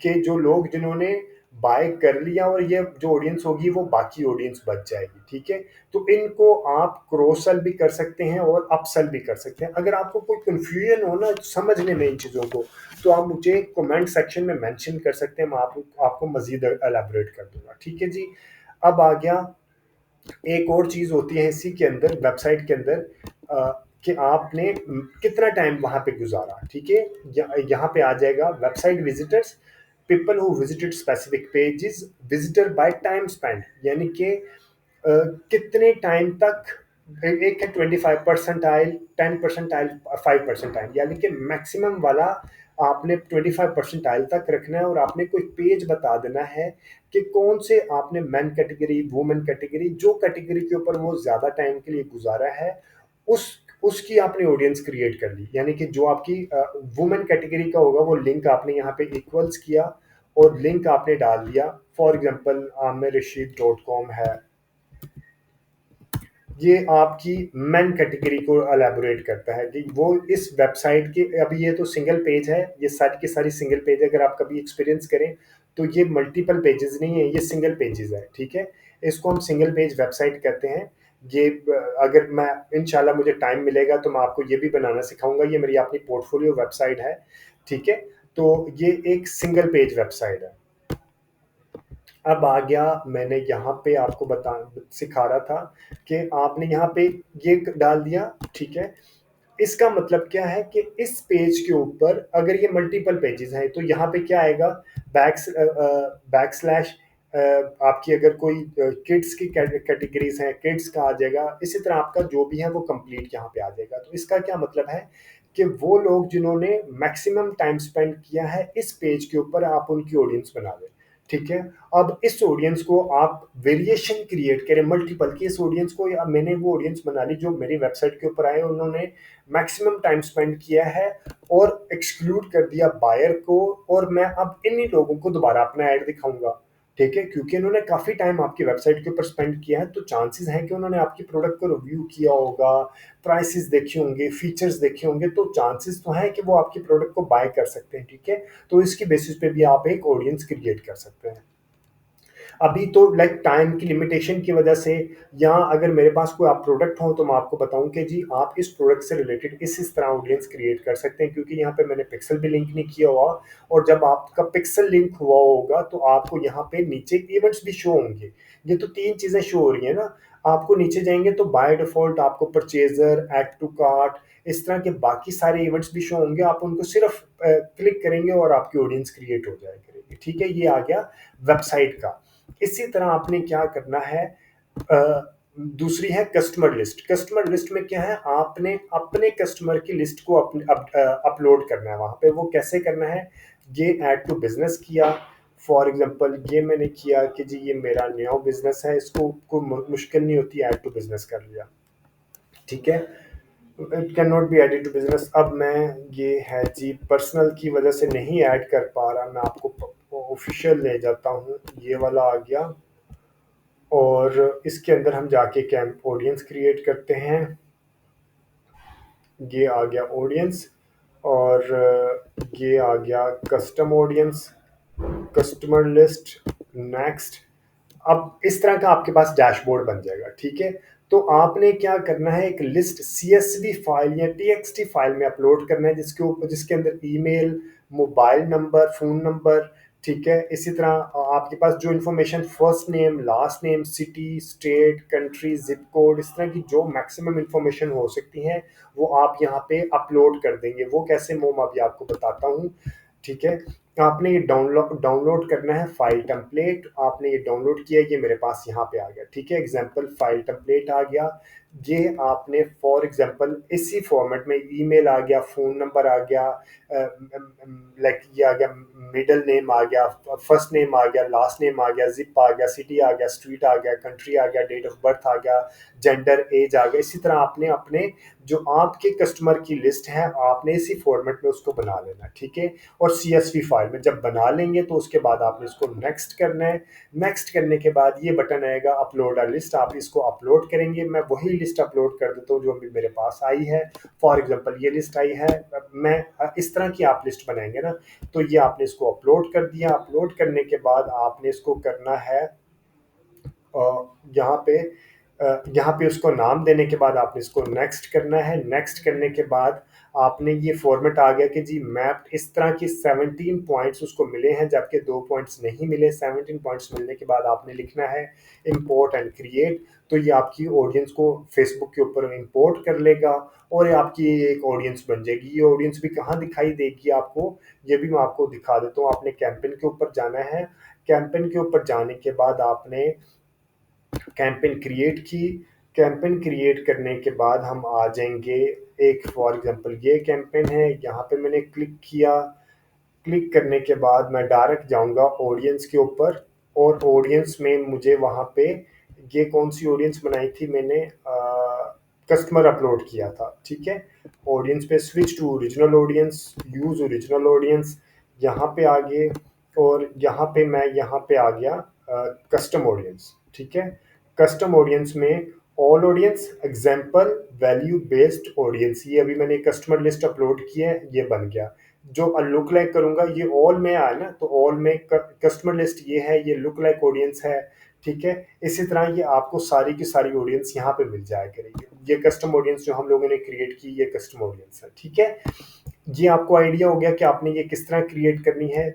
के जो लोग जिन्होंने बाय कर लिया, और ये जो ऑडियंस होगी वो बाकी ऑडियंस बच जाएगी, ठीक है। तो इनको आप क्रॉस सेल भी कर सकते हैं और अपसेल भी कर सकते हैं। अगर आपको कोई कंफ्यूजन हो ना समझने में इन चीज़ों को, तो आप मुझे कमेंट सेक्शन में मेंशन कर सकते हैं, मैं आपको मजीद एलैबोरेट कर दूंगा, ठीक है जी। अब आ गया एक और चीज़ होती है इसी के अंदर, वेबसाइट के अंदर कि आपने कितना टाइम वहाँ पे गुजारा, ठीक है। यहाँ पे आ जाएगा website visitors, people who visited specific pages, visitor by time spend, यानी कि कितने टाइम तक, एक है 25%, 10%, 5%, यानी कि मैक्सिमम वाला आपने 25% तक रखना है और आपने कोई पेज बता देना है कि कौन से आपने मैन कैटेगरी, वुमेन कैटेगरी, जो कैटेगरी के ऊपर वो ज़्यादा टाइम के लिए गुजारा है उस उसकी आपने ऑडियंस क्रिएट कर ली। यानी कि जो आपकी वुमेन कैटेगरी का होगा वो लिंक आपने यहाँ पे इक्वल्स किया और लिंक आपने डाल दिया। फॉर एग्जांपल आमिर है, ये आपकी मेन कैटेगरी को एलैबोरेट करता है कि वो इस वेबसाइट के, अभी ये तो सिंगल पेज है, ये सारी की सारी सिंगल पेज है। अगर आप कभी एक्सपीरियंस करें तो ये मल्टीपल पेजेस नहीं है, ये सिंगल पेजेस है, ठीक है। इसको हम सिंगल पेज वेबसाइट कहते हैं। ये अगर मैं इंशाल्लाह मुझे टाइम मिलेगा तो मैं आपको ये भी बनाना सिखाऊंगा, ये मेरी अपनी पोर्टफोलियो वेबसाइट है, ठीक है। तो ये एक सिंगल पेज वेबसाइट है। अब आ गया, मैंने यहाँ पे आपको बता सिखा रहा था कि आपने यहाँ पे ये डाल दिया, ठीक है। इसका मतलब क्या है कि इस पेज के ऊपर अगर ये मल्टीपल पेजेस हैं तो यहाँ पे क्या आएगा, बैक स्लैश, आपकी अगर कोई किड्स की कैटेगरीज हैं किड्स का आ जाएगा, इसी तरह आपका जो भी है वो कंप्लीट यहाँ पे आ जाएगा। तो इसका क्या मतलब है कि वो लोग जिन्होंने मैक्सिमम टाइम स्पेंड किया है इस पेज के ऊपर, आप उनकी ऑडियंस बना दें, ठीक है। अब इस ऑडियंस को आप वेरिएशन क्रिएट करें मल्टीपल की, इस ऑडियंस को, या मैंने वो ऑडियंस बना ली जो मेरी वेबसाइट के ऊपर आए, उन्होंने मैक्सिमम टाइम स्पेंड किया है और एक्सक्लूड कर दिया बायर को, और मैं अब इन्हीं लोगों को दोबारा अपना ऐड दिखाऊंगा, ठीक है। क्योंकि उन्होंने काफ़ी टाइम आपकी वेबसाइट के ऊपर स्पेंड किया है तो चांसेस हैं कि उन्होंने आपकी प्रोडक्ट को रिव्यू किया होगा, प्राइसेस देखे होंगे, फीचर्स देखे होंगे, तो चांसेस तो हैं कि वो आपकी प्रोडक्ट को बाय कर सकते हैं, ठीक है। तो इसकी बेसिस पे भी आप एक ऑडियंस क्रिएट कर सकते हैं। अभी तो लाइक टाइम की लिमिटेशन की वजह से, या अगर मेरे पास कोई आप प्रोडक्ट हो तो मैं आपको बताऊं कि जी आप इस प्रोडक्ट से रिलेटेड इस तरह ऑडियंस क्रिएट कर सकते हैं, क्योंकि यहाँ पे मैंने पिक्सल भी लिंक नहीं किया हुआ। और जब आपका पिक्सल लिंक हुआ होगा तो आपको यहाँ पे नीचे इवेंट्स भी शो होंगे। ये तो तीन चीज़ें शो हो रही है ना, आपको नीचे जाएंगे तो बाय डिफॉल्ट आपको परचेजर, ऐड टू कार्ट, इस तरह के बाकी सारे इवेंट्स भी शो होंगे। आप उनको सिर्फ क्लिक करेंगे और आपकी ऑडियंस क्रिएट हो जाया करेगी, ठीक है। ये आ गया वेबसाइट का। इसी तरह आपने क्या करना है, दूसरी है कस्टमर लिस्ट। कस्टमर लिस्ट में क्या है, आपने अपने कस्टमर की लिस्ट को अपलोड करना है वहां पे। वो कैसे करना है, ये ऐड टू बिजनेस किया, फॉर एग्जांपल ये मैंने किया कि जी ये मेरा नया बिजनेस है, इसको कोई मुश्किल नहीं होती, ऐड टू बिजनेस कर लिया, ठीक है। It can not be added to business. अब मैं, ये है जी पर्सनल की वजह से नहीं ऐड कर पा रहा, मैं आपको ऑफिशियल ले जाता हूँ, ये वाला आ गया। और इसके अंदर हम जाके कैंप ऑडियंस क्रिएट करते हैं, ये आ गया ऑडियंस। और ये आ गया custom audience, customer list, next. अब इस तरह का आपके पास डैशबोर्ड बन जाएगा, ठीक है। तो आपने क्या करना है, एक लिस्ट CSV फाइल या TXT फाइल में अपलोड करना है, जिसके ऊपर जिसके अंदर email, mobile number, phone number, ठीक है। इसी तरह आपके पास जो information, first name, last name, city, state, country, zip code, इस तरह की जो मैक्सिमम इन्फॉर्मेशन हो सकती है वो आप यहाँ पे अपलोड कर देंगे। वो कैसे वो मैं अभी आपको बताता हूँ, ठीक है। आपने ये डाउनलोड करना है फाइल टेम्पलेट। आपने ये डाउनलोड किया, ये मेरे पास यहाँ पे आ गया, ठीक है। एग्जांपल फाइल टेम्पलेट आ गया। ये आपने फॉर एग्जांपल इसी फॉर्मेट में ईमेल आ गया, फोन नंबर आ गया, लाइक ये आ गया, मिडिल नेम आ गया, फर्स्ट नेम आ गया, लास्ट नेम आ गया, जिप आ गया, सिटी आ गया, स्ट्रीट आ गया, कंट्री आ गया, डेट ऑफ बर्थ आ गया, जेंडर, एज आ गया। इसी तरह आपने अपने जो आपके कस्टमर की लिस्ट है आपने इसी फॉर्मेट में उसको बना लेना, ठीक है। और CSV फाइल में जब बना लेंगे तो उसके बाद आपने इसको नेक्स्ट करना है। नेक्स्ट करने के बाद ये बटन आएगा अपलोड अ लिस्ट, आप इसको अपलोड करेंगे। मैं वही लिस्ट अपलोड कर देता हूँ जो अभी मेरे पास आई है। फॉर एग्जांपल ये लिस्ट आई है, मैं इस तरह की आप लिस्ट बनाएंगे ना, तो ये आपने इसको अपलोड कर दिया। अपलोड करने के बाद आपने इसको करना है यहाँ पे यहाँ पे उसको नाम देने के बाद आपने इसको नेक्स्ट करना है। नेक्स्ट करने के बाद आपने ये फॉर्मेट आ गया कि जी मैप, इस तरह की 17 पॉइंट्स उसको मिले हैं, जबकि 2 पॉइंट्स नहीं मिले। 17 पॉइंट्स मिलने के बाद आपने लिखना है इंपोर्ट एंड क्रिएट। तो ये आपकी ऑडियंस को फेसबुक के ऊपर इंपोर्ट कर लेगा और ये आपकी एक ऑडियंस बन जाएगी। ये ऑडियंस भी कहाँ दिखाई देगी आपको, ये भी मैं आपको दिखा देता हूँ। आपने कैंपेन के ऊपर जाना है। कैंपेन के ऊपर जाने के बाद आपने कैंपेन क्रिएट की। कैंपेन क्रिएट करने के बाद हम आ जाएंगे, एक फॉर एग्जांपल ये कैंपेन है, यहाँ पे मैंने क्लिक किया। क्लिक करने के बाद मैं डायरेक्ट जाऊंगा ऑडियंस के ऊपर, और ऑडियंस में मुझे वहाँ पे ये कौन सी ऑडियंस बनाई थी मैंने, कस्टमर अपलोड किया था, ठीक है। ऑडियंस पे switch to original audience, use original audience, यहाँ पे आ गए। और यहाँ पे मैं यहाँ पे आ गया कस्टम ऑडियंस, ठीक है। कस्टम ऑडियंस में all audience, example, value based audience, ये अभी मैंने कस्टमर लिस्ट अपलोड की है, ये बन गया। जो लुक लाइक करूंगा ये ऑल में आया ना, तो ऑल में कस्टमर लिस्ट ये है, ये लुक लाइक ऑडियंस है, ठीक है। इसी तरह ये आपको सारी की सारी ऑडियंस यहाँ पे मिल जाया करेगी। ये कस्टम ऑडियंस जो हम लोगों ने क्रिएट की, ये कस्टम ऑडियंस है, ठीक है। ये आपको आइडिया हो गया कि आपने ये किस तरह क्रिएट करनी है।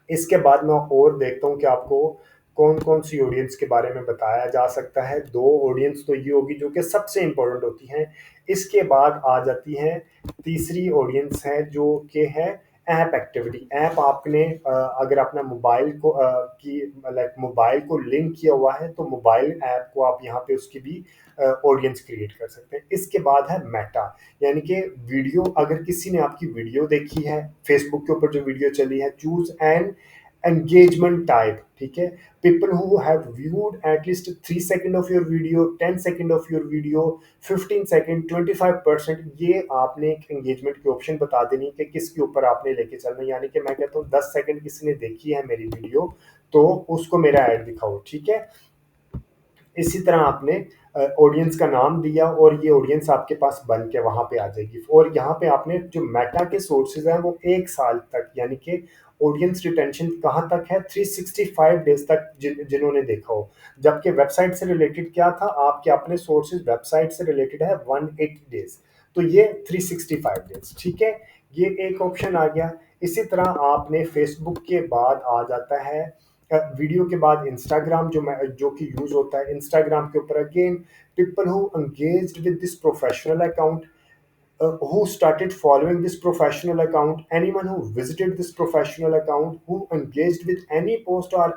इसके बाद मैं और देखता हूँ कि आपको कौन कौन सी ऑडियंस के बारे में बताया जा सकता है। दो ऑडियंस तो ये होगी जो कि सबसे इंपॉर्टेंट होती हैं। इसके बाद आ जाती है तीसरी ऑडियंस है जो कि है ऐप एक्टिविटी। ऐप आपने अगर अपना मोबाइल को की लाइक मोबाइल को लिंक किया हुआ है तो मोबाइल ऐप को आप यहाँ पे उसकी भी ऑडियंस क्रिएट कर सकते हैं। इसके बाद है मेटा, यानी कि वीडियो, अगर किसी ने आपकी वीडियो देखी है फेसबुक के ऊपर जो वीडियो चली है, चूज एन engagement type, ठीक है। people who have viewed at least 3 second of your video, 10 second of your video, 15 second, 25%, ये आपने एक एंगेजमेंट की ऑप्शन बता देनी कि किसके ऊपर आपने लेके चलना है। यानी कि मैं कहता हूँ 10 सेकंड किसी ने देखी है मेरी वीडियो तो उसको मेरा ऐड दिखाओ, ठीक है। इसी तरह आपने ऑडियंस का नाम दिया और ये ऑडियंस आपके पास बन के वहां पे आ जाएगी। और यहाँ पे आपने जो मेटा के सोर्सेज हैं वो 1 साल तक, यानी कि ऑडियंस रिटेंशन कहाँ तक है, 365 डेज तक जिन्होंने देखा हो। जबकि वेबसाइट से रिलेटेड क्या था, आपके अपने सोर्सेज वेबसाइट से रिलेटेड है 180 डेज, तो ये 365 डेज, ठीक है। ये एक ऑप्शन आ गया। इसी तरह आपने फेसबुक के बाद आ जाता है वीडियो के बाद इंस्टाग्राम, जो कि यूज होता है इंस्टाग्राम के ऊपर। Again people who engaged with this professional account, who started following this professional account, anyone who visited this professional account, who engaged with any post or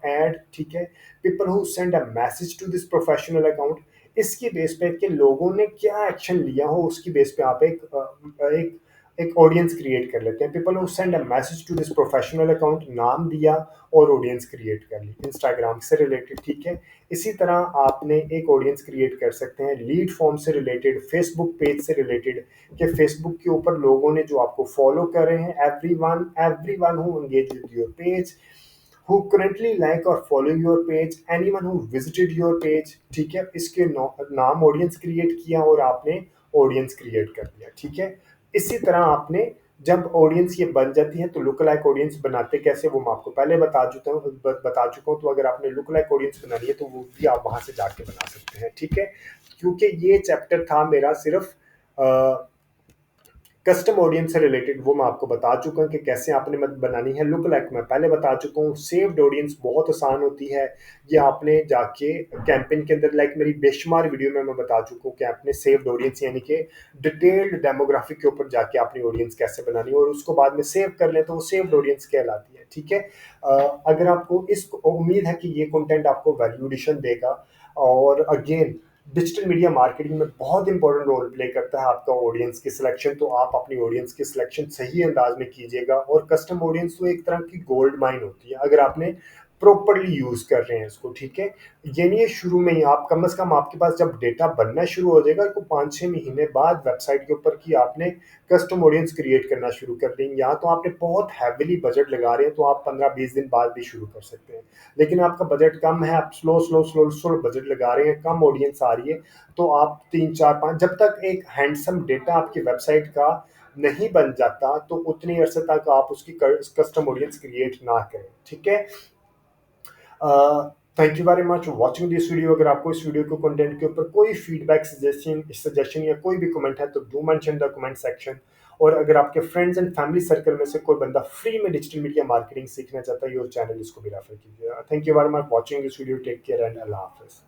ad, ठीक है। people who send a message to this professional account, इसकी base पे कि लोगों ने क्या action लिया हो उसकी बेस पे आप एक एक ऑडियंस क्रिएट कर लेते हैं। People who send a message to this professional account, नाम दिया और ऑडियंस क्रिएट कर ली इंस्टाग्राम से रिलेटेड, ठीक है। इसी तरह आपने एक ऑडियंस क्रिएट कर सकते हैं लीड फॉर्म से रिलेटेड, फेसबुक पेज से रिलेटेड, कि फेसबुक के ऊपर लोगों ने जो आपको फॉलो कर रहे हैं, everyone who engage with your page, who currently like or follow your page, anyone who visited your page, ठीक है। इसके नाम ऑडियंस क्रिएट किया और आपने ऑडियंस क्रिएट कर दिया, ठीक है। इसी तरह आपने जब ऑडियंस ये बन जाती है तो लुक लाइक ऑडियंस बनाते कैसे वो मैं आपको पहले बता चुका हूँ। तो अगर आपने लुक लाइक ऑडियंस बनानी है तो वो भी आप वहां से जाके बना सकते हैं, ठीक है। क्योंकि ये चैप्टर था मेरा सिर्फ कस्टम ऑडियंस से रिलेटेड, वो मैं आपको बता चुका हूँ कि कैसे आपने मत बनानी है। लुक लाइक मैं पहले बता चुका हूँ। सेव्ड ऑडियंस बहुत आसान होती है, ये आपने जाके कैंपेन के अंदर, लाइक मेरी बेशुमार वीडियो में मैं बता चुका हूँ कि आपने सेव्ड ऑडियंस यानी कि डिटेल्ड डेमोग्राफिक के ऊपर जाके अपनी ऑडियंस कैसे बनानी है और उसको बाद में सेव कर लें तो वो सेव्ड ऑडियंस कहलाती है, ठीक है। अगर आपको इस उम्मीद है कि ये कंटेंट आपको वैल्यू एडिशन देगा। और अगेन, डिजिटल मीडिया मार्केटिंग में बहुत इंपॉर्टेंट रोल प्ले करता है आपका ऑडियंस की सिलेक्शन। तो आप अपनी ऑडियंस की सिलेक्शन सही अंदाज में कीजिएगा। और कस्टम ऑडियंस तो एक तरह की गोल्ड माइन होती है अगर आपने प्रॉपरली यूज कर रहे हैं इसको, ठीक है। ये नहीं है शुरू में ही, आप कम से कम आपके पास जब डेटा बनना शुरू हो जाएगा तो 5-6 महीने बाद वेबसाइट के ऊपर की आपने कस्टम ऑडियंस क्रिएट करना शुरू कर देंगे। यहाँ तो आपने बहुत हैविली बजट लगा रहे हैं तो आप 15-20 दिन बाद भी शुरू कर सकते हैं। लेकिन आपका बजट कम है, आप slow slow slow slow budget लगा रहे हैं, कम ऑडियंस आ रही है, तो आप 3-4-5, जब तक एक हैंडसम डेटा आपकी वेबसाइट का नहीं बन जाता तो उतनी अरसे तक आप उसकी कस्टम ऑडियंस क्रिएट ना करें, ठीक है। Thank you very much watching this video. अगर आपको इस वीडियो को कंटेंट के ऊपर कोई फीडबैक, सजेशन या कोई भी कमेंट है तो do mention the comment section. और अगर आपके फ्रेंड्स एंड फैमिली सर्कल में से कोई बंदा फ्री में डिजिटल मीडिया मार्केटिंग सीखना चाहता है, योर चैनल इसको भी रेफर कीजिएगा। Thank you very much watching this video. Take care and अल्लाह हाफिज।